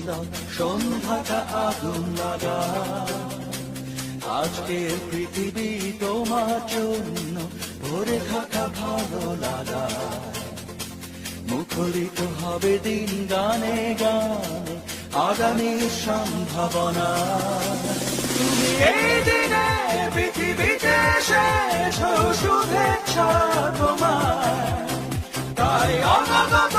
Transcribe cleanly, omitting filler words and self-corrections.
সুন্দর সন্ধ্যাটা আগুন লাগা। আজকের পৃথিবী তোমার জন্য ভরে থাকা ভালো লাগা। মুখরিত হবে দিন গানে গানে আগামীর সম্ভাবনা। তুমি এই দিনে পৃথিবীতে শেষ শুভেচ্ছা তোমার, তাই অনাগত